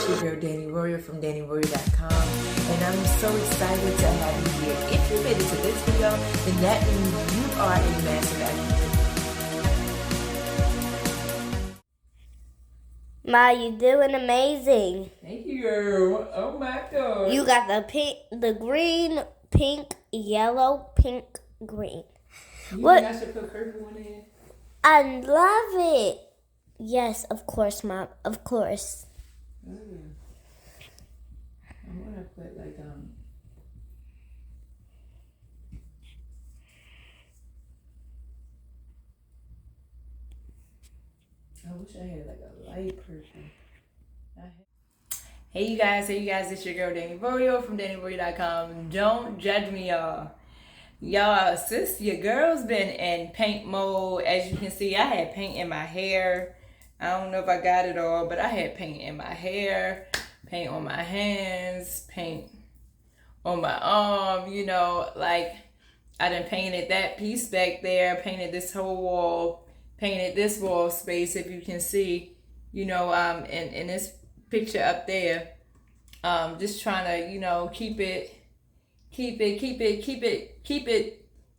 It's your girl Danny Royer from DannyRoyer.com, and I'm so excited to have you here. If you made it to this video, then that means you are a massive activist. Ma, you doing amazing. Thank you, girl. Oh my God. You got the pink, the green, pink, yellow, pink, green. You think I should put purple in it? I love it. Yes, of course, Mom. Of course. Oh, yeah. I want to put like I wish I had like a light purple. Hey you guys, it's your girl Danny Royer from DannyRoyer.com. Don't judge me, y'all. Y'all, sis, your girl's been in paint mode. As you can see, I had paint in my hair. I don't know if I got it all, but I had paint in my hair, paint on my hands, paint on my arm, you know, like I done painted that piece back there, painted this whole wall, painted this wall space, if you can see, you know, in this picture up there. Just trying to, you know, keep it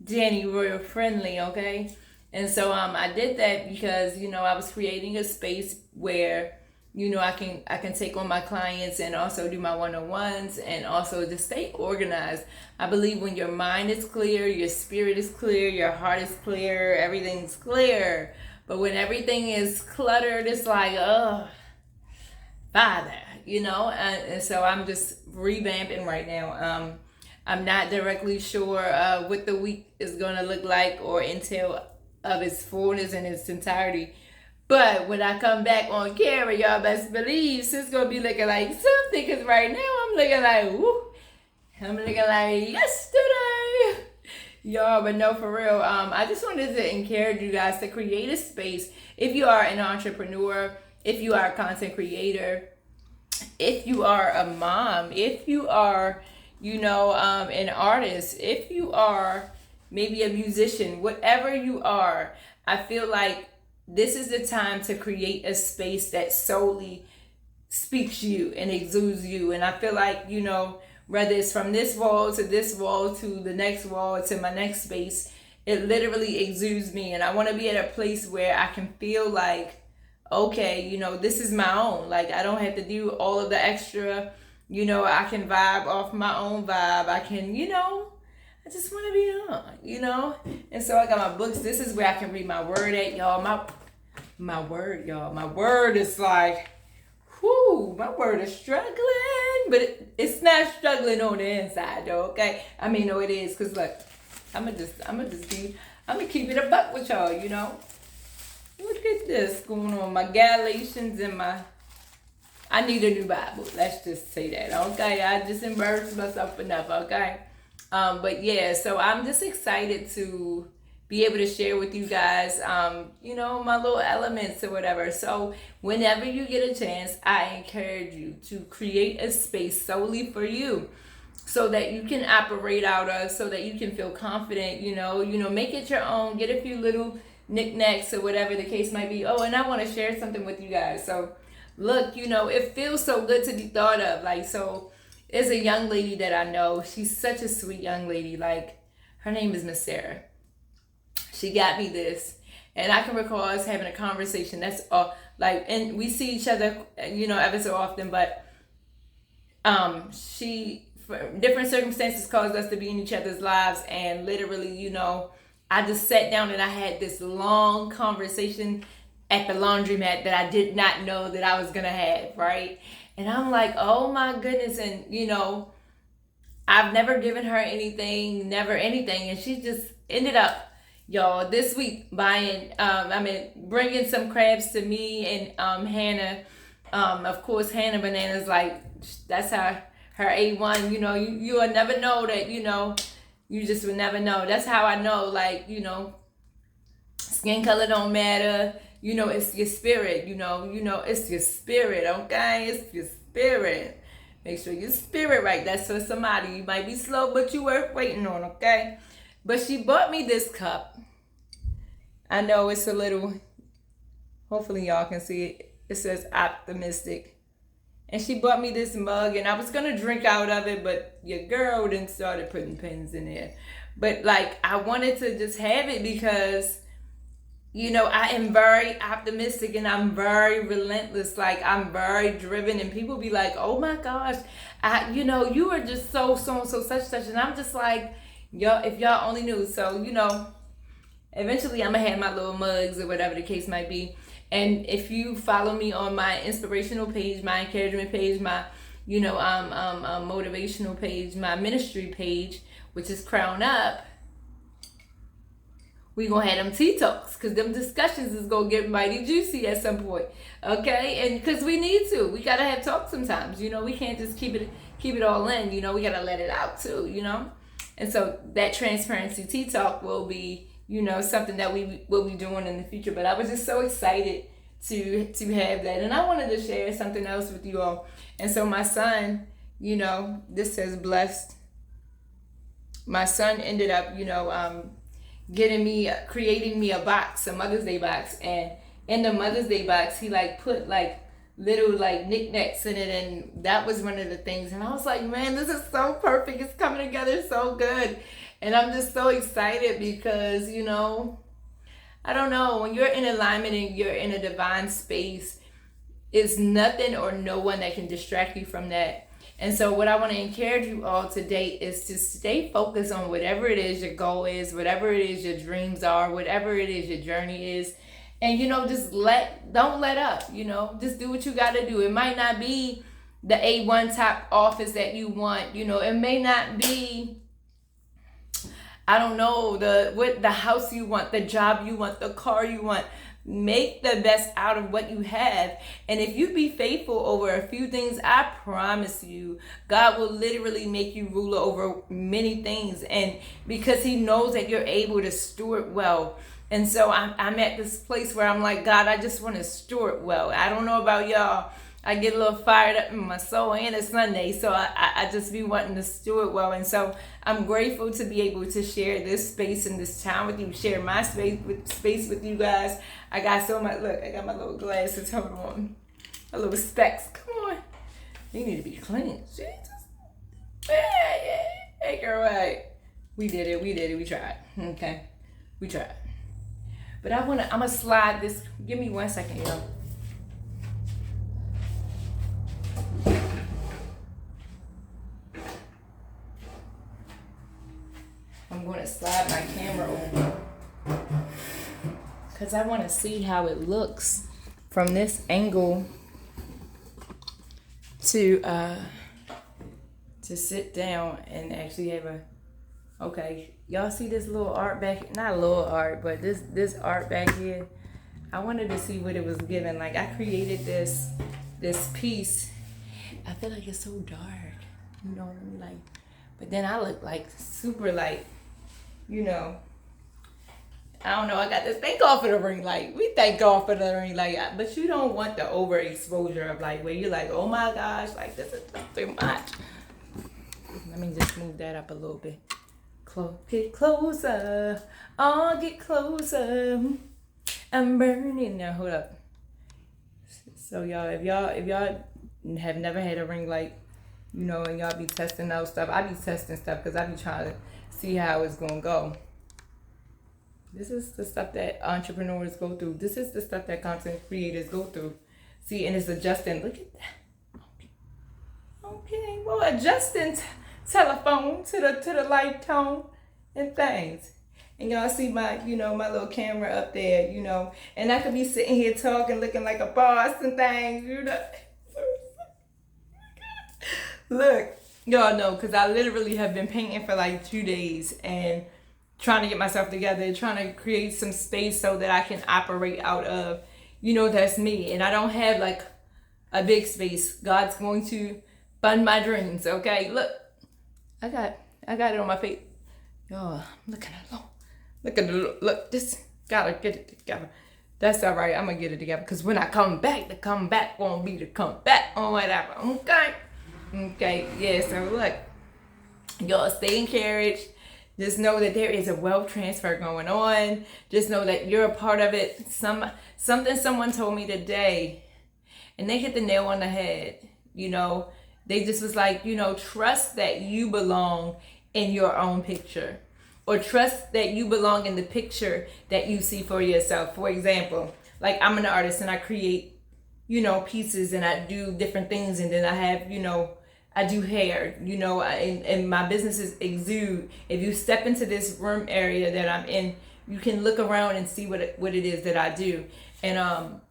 Danny Royer friendly, okay? And so I did that because, you know, I was creating a space where, you know, I can take on my clients and also do my one-on-ones and also just stay organized. I believe when your mind is clear, your spirit is clear, your heart is clear, everything's clear. But when everything is cluttered, it's like, oh, Father, you know? And so I'm just revamping right now. I'm not directly sure what the week is going to look like or entail of its fullness in its entirety. But when I come back on camera, y'all best believe it's going to be looking like something, because right now I'm looking like, woo, I'm looking like yesterday. Y'all, but no, for real, I just wanted to encourage you guys to create a space. If you are an entrepreneur, if you are a content creator, if you are a mom, if you are, you know, an artist, if you are maybe a musician, whatever you are, I feel like this is the time to create a space that solely speaks you and exudes you. And I feel like, you know, whether it's from this wall to the next wall to my next space, it literally exudes me. And I want to be at a place where I can feel like, okay, you know, this is my own. Like, I don't have to do all of the extra, you know, I can vibe off my own vibe. I can, you know, I just want to be on, you know? And so I got my books. This is where I can read my word at, y'all. My word, y'all. My word is like, whoo, my word is struggling. But it's not struggling on the inside, though, okay? I mean, no, it is. Because, look, I'm going to keep it a buck with y'all, you know? Look at this going on. My Galatians and I need a new Bible. Let's just say that, okay? I just embarrassed myself enough, okay? But yeah, so I'm just excited to be able to share with you guys, you know, my little elements or whatever. So whenever you get a chance, I encourage you to create a space solely for you, so that you can operate out of, so that you can feel confident, you know, make it your own, get a few little knickknacks or whatever the case might be. Oh, and I want to share something with you guys. So look, you know, it feels so good to be thought of. Like, so there's a young lady that I know. She's such a sweet young lady. Like, her name is Miss Sarah. She got me this. And I can recall us having a conversation. That's all. Like, and we see each other, you know, ever so often. But she, for different circumstances, caused us to be in each other's lives. And literally, you know, I just sat down and I had this long conversation at the laundromat that I did not know that I was going to have, right? And I'm like, oh my goodness. And, you know, I've never given her anything, never anything. And she just ended up, y'all, this week bringing some crabs to me and Hannah. Of course, Hannah Banana's like, that's her A1. You know, you will never know that, you know, you just would never know. That's how I know, like, you know, skin color don't matter. You know, it's your spirit, you know, it's your spirit, okay? It's your spirit. Make sure your spirit right. That's for somebody. You might be slow, but you worth waiting on, okay? But she bought me this cup. I know it's a little, hopefully y'all can see it. It says optimistic. and she bought me this mug, and I was gonna drink out of it, but your girl then started putting pins in there. But like, I wanted to just have it because, you know, I am very optimistic and I'm very relentless. Like, I'm very driven, and people be like, oh my gosh, you know, you are just so such, and I'm just like, y'all, if y'all only knew. So, you know, eventually I'm gonna have my little mugs or whatever the case might be. And if you follow me on my inspirational page, my encouragement page, my, you know, motivational page, my ministry page, which is Crown Up, we gonna have them tea talks, because them discussions is gonna get mighty juicy at some point, okay? And because we need to, we gotta have talk sometimes, you know. We can't just keep it all in, you know. We gotta let it out too, you know. And so that transparency tea talk will be, you know, something that we will be doing in the future. But I was just so excited to have that, and I wanted to share something else with you all. And so my son, you know, this says blessed. My son ended up, you know, creating me a box, a Mother's Day box, and in the Mother's Day box, he like put like little like knickknacks in it, and that was one of the things. And I was like, man, this is so perfect. It's coming together so good, and I'm just so excited because, you know, I don't know, when you're in alignment and you're in a divine space, it's nothing or no one that can distract you from that. And so what I want to encourage you all today is to stay focused on whatever it is your goal is, whatever it is your dreams are, whatever it is your journey is. And, you know, just don't let up, you know, just do what you got to do. It might not be the A1 top office that you want, you know, it may not be, I don't know, the house you want, the job you want, the car you want. Make the best out of what you have. And if you be faithful over a few things, I promise you, God will literally make you ruler over many things. And because he knows that you're able to steward well. And so I'm at this place where I'm like, God, I just want to steward well. I don't know about y'all. I get a little fired up in my soul, and it's Sunday, so I just be wanting to steward well. And so I'm grateful to be able to share this space and this time with you, share my space with you guys. I got so much, look, I got my little glasses, hold on, my little specs, come on. They need to be clean, Jesus. Hey girl, right. We did it, we tried, okay, we tried. But I'm gonna slide this, give me 1 second, y'all. I'm going to slide my camera over because I want to see how it looks from this angle to sit down and actually have okay, y'all see this little art back, not a little art, but this art back here. I wanted to see what it was giving. Like, I created this piece. I feel like it's so dark, you know what I mean? Like, but then I look like super like, you know, I don't know, I got this thank God for the ring light. We thank God for the ring light. But you don't want the overexposure of like where you're like, oh my gosh, like this is just too much. Let me just move that up a little bit. Get closer. Oh, get closer. I'm burning now. Hold up. So y'all, if y'all have never had a ring light, you know, and y'all be testing out stuff, I be testing stuff because I be trying to see how it's gonna go. This is the stuff that entrepreneurs go through. This is the stuff that content creators go through. See, and it's adjusting. Look at that. Okay. Well, adjusting telephone to the light tone and things. And y'all see my, you know, my little camera up there, you know, and I could be sitting here talking, looking like a boss and things, you know. Look, y'all know, because I literally have been painting for like 2 days and trying to get myself together, trying to create some space so that I can operate out of, you know, that's me. And I don't have like a big space. God's going to fund my dreams, okay? Look, I got it on my face. Y'all, look at it. Look, this, gotta get it together. That's all right, I'm gonna get it together. Because when I come back, the comeback won't be the comeback or whatever, okay? Okay, yeah, so look, y'all stay encouraged. Just know that there is a wealth transfer going on. Just know that you're a part of it. Something someone told me today, and they hit the nail on the head. You know, they just was like, you know, trust that you belong in your own picture, or trust that you belong in the picture that you see for yourself. For example, like I'm an artist and I create, you know, pieces and I do different things, and then I have, you know, I do hair, you know, and my businesses exude. If you step into this room area that I'm in, you can look around and see what it is that I do. And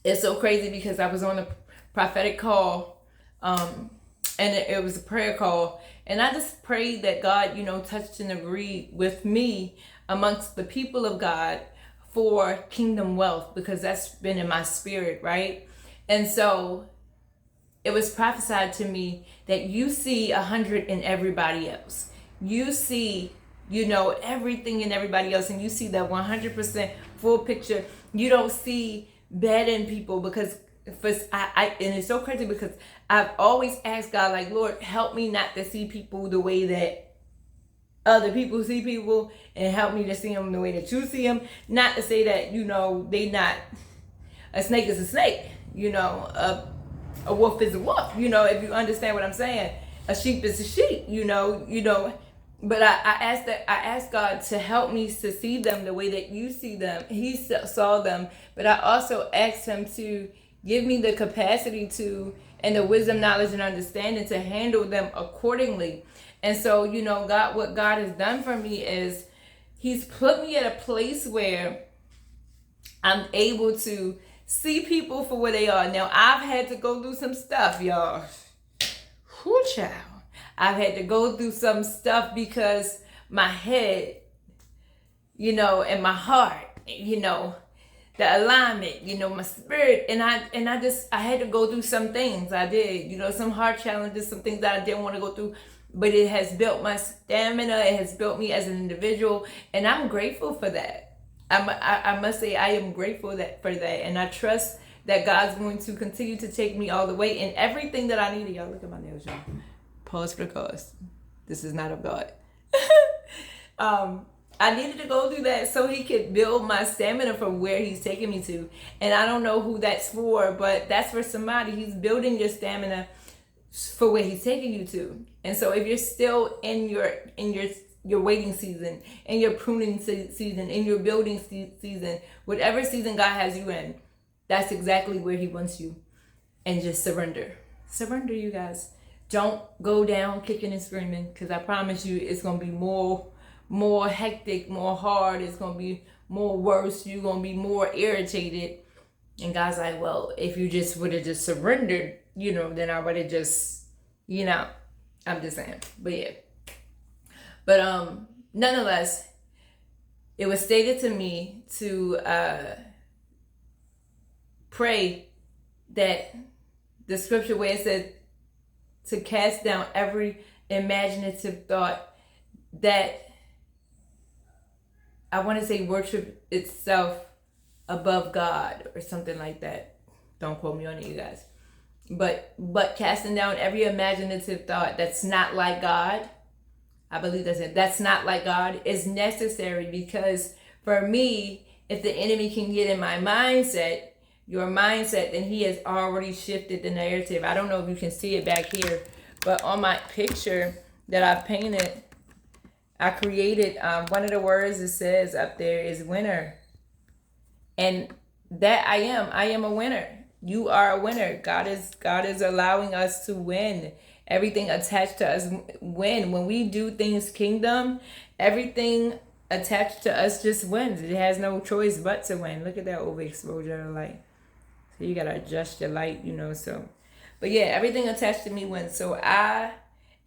it's so crazy because I was on a prophetic call, and it was a prayer call, and I just prayed that God, you know, touched and agreed with me amongst the people of God for kingdom wealth, because that's been in my spirit, right? And so it was prophesied to me that you see 100 in everybody else. You see, you know, everything in everybody else, and you see that 100% full picture. You don't see bad in people, because and it's so crazy because I've always asked God, like, Lord, help me not to see people the way that other people see people, and help me to see them the way that you see them. Not to say that, you know, they not, a snake is a snake, you know, a wolf is a wolf, you know, if you understand what I'm saying. A sheep is a sheep, you know. But I asked God to help me to see them the way that you see them. He saw them, but I also asked him to give me the capacity to, and the wisdom, knowledge, and understanding to handle them accordingly. And so, you know, what God has done for me is he's put me at a place where I'm able to see people for what they are. Now, I've had to go through some stuff, y'all. Whoo, child. I've had to go through some stuff because my head, you know, and my heart, you know, the alignment, you know, my spirit, and I had to go through some things. I did, you know, some hard challenges, some things that I didn't want to go through, but it has built my stamina. It has built me as an individual, and I'm grateful for that. I must say I am grateful for that, and I trust that God's going to continue to take me all the way in everything that I need. Y'all, look at my nails, y'all. Pause for the cause. This is not of God. I needed to go through that so he could build my stamina for where he's taking me to. And I don't know who that's for, but that's for somebody. He's building your stamina for where he's taking you to. And so if you're still in your waiting season, in your pruning season, in your building season, whatever season God has you in, that's exactly where he wants you. And just surrender. Surrender, you guys. Don't go down kicking and screaming, because I promise you it's going to be more hectic, more hard. It's going to be more worse. You're going to be more irritated. And God's like, well, if you just would have just surrendered, you know, then I would have just, you know, I'm just saying. But yeah. But nonetheless, it was stated to me to pray that the scripture where it said to cast down every imaginative thought that, I want to say, worship itself above God or something like that. Don't quote me on it, you guys. But casting down every imaginative thought that's not like God. I believe that's it. That's not like God is necessary, because for me, if the enemy can get in my mindset, your mindset, then he has already shifted the narrative. I don't know if you can see it back here, but on my picture that I painted, I created one of the words it says up there is winner. And that I am a winner. You are a winner. God is allowing us to win. Everything attached to us win. When we do things kingdom, everything attached to us just wins. It has no choice but to win. Look at that overexposure of light. So you gotta adjust your light, you know. So, but yeah, everything attached to me wins. So I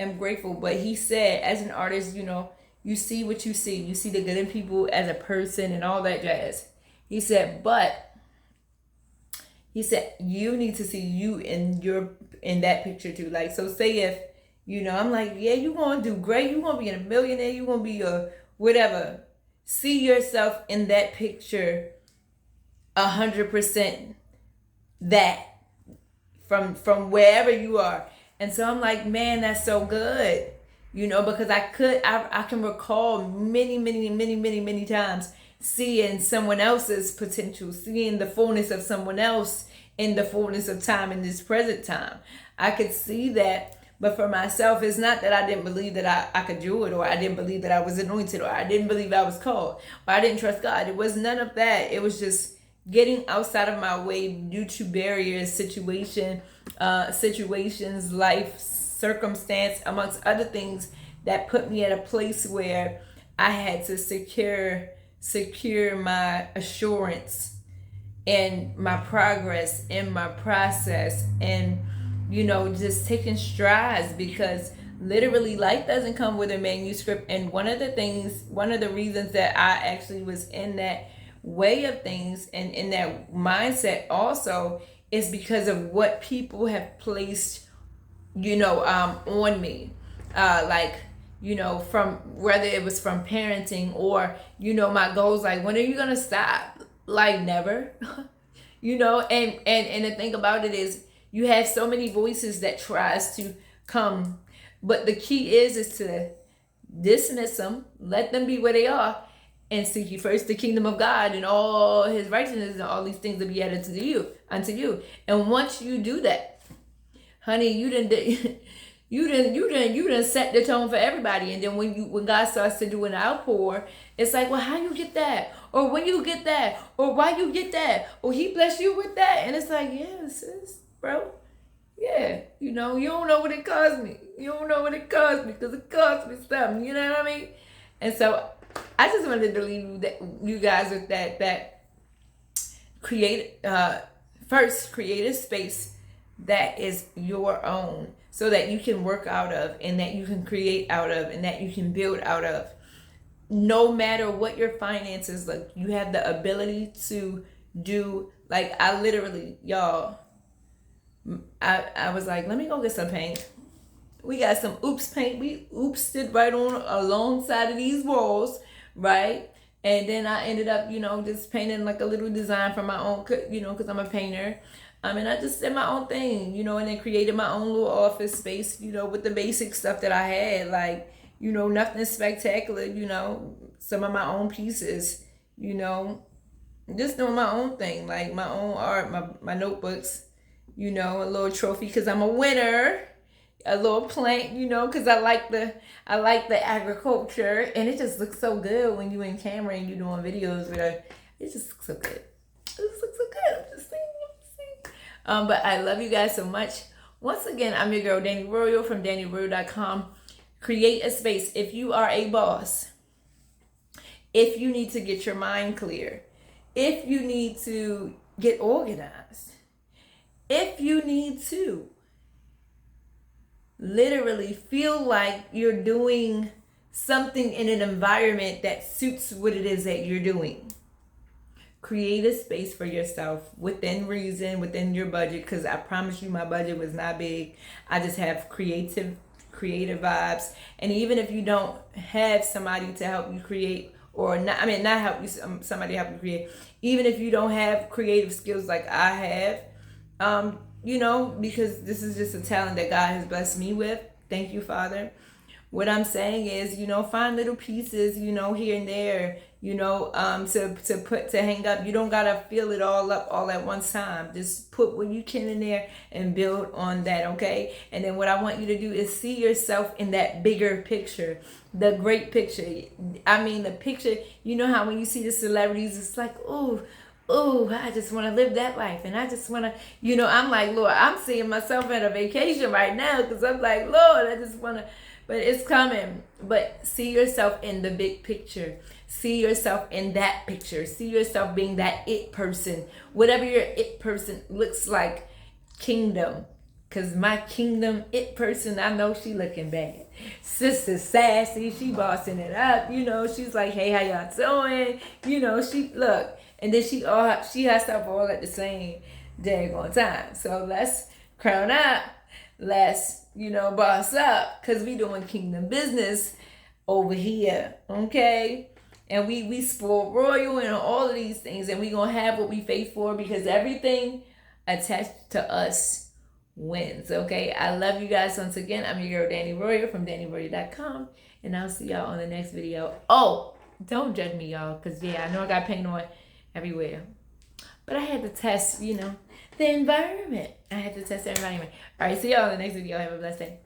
am grateful. But he said, as an artist, you know, you see what you see. You see the good in people as a person and all that jazz. He said, you need to see you in that picture too. Like, so say if, you know, I'm like, yeah, you're going to do great. You're going to be a millionaire. You're going to be a whatever. See yourself in that picture 100% that from wherever you are. And so I'm like, man, that's so good. You know, because I can recall many times seeing someone else's potential, seeing the fullness of someone else in the fullness of time, in this present time. I could see that. But for myself, it's not that I didn't believe that I could do it, or I didn't believe that I was anointed, or I didn't believe I was called, or I didn't trust God. It was none of that. It was just getting outside of my way due to barriers, situations, life, circumstance, amongst other things that put me at a place where I had to secure my assurance and my progress in my process, and just taking strides, because literally life doesn't come with a manuscript. And one of the reasons that I actually was in that way of things and in that mindset also is because of what people have placed on me, from whether it was from parenting or my goals, like, when are you gonna stop? Like, never. And the thing about it is, you have so many voices that tries to come, but the key is to dismiss them, let them be where they are, and seek ye first the kingdom of God and all his righteousness, and all these things will be added unto you. And once you do that, honey, you done set the tone for everybody. And then when God starts to do an outpour, it's like, well, how you get that? Or when you get that? Or why you get that? Or he bless you with that? And it's like, yeah, sis, bro. Yeah, you don't know what it cost me. You don't know what it cost me, because it cost me something. You know what I mean? And so I just wanted to leave you guys with that create a space that is your own, so that you can work out of, and that you can create out of, and that you can build out of. No matter what your finances look, you have the ability to do. Like, I literally, y'all, I was like, let me go get some paint. We got some oops paint. We oopsed it right on alongside of these walls, right? And then I ended up, just painting like a little design for my own, because I'm a painter. And I just did my own thing, and then created my own little office space, with the basic stuff that I had, like, nothing spectacular, some of my own pieces, just doing my own thing, like my own art, my notebooks, a little trophy because I'm a winner, a little plant, because I like the agriculture, and it just looks so good when you in camera and you doing videos with her. It just looks so good. It just looks so good. I'm just saying. But I love you guys so much. Once again, I'm your girl, Danny Royal from DannyRoyal.com. Create a space. If you are a boss, if you need to get your mind clear, if you need to get organized, if you need to literally feel like you're doing something in an environment that suits what it is that you're doing, create a space for yourself within reason, within your budget, because I promise you my budget was not big. I just have creative vibes. And even if you don't have somebody to help you create, or not help you, somebody help you create, even if you don't have creative skills like I have, because this is just a talent that God has blessed me with. Thank you, Father. What I'm saying is, find little pieces, here and there, to hang up. You don't gotta fill it all up all at one time. Just put what you can in there and build on that, okay? And then what I want you to do is see yourself in that bigger picture, the great picture. I mean, the picture, how when you see the celebrities, it's like, oh, I just want to live that life. And I just want to, I'm like, Lord, I'm seeing myself at a vacation right now, because I'm like, Lord, I just want to. But it's coming. But see yourself in the big picture. See yourself in that picture. See yourself being that it person. Whatever your it person looks like, kingdom. Because my kingdom it person, I know she looking bad. Sister Sassy, she bossing it up. She's like, hey, how y'all doing? She look. And then she has stuff all at the same daggone time. So let's crown up. Let's, boss up, because we doing kingdom business over here, okay? And we spoil royal and all of these things, and we gonna have what we faith for, because everything attached to us wins, okay? I love you guys once again. I'm your girl, Danny Royal from DannyRoyal.com, and I'll see y'all on the next video. Oh, don't judge me, y'all, because, I know I got paint on everywhere. But I had to test, The environment. I have to test the environment. All right, see y'all in the next video. Have a blessed day.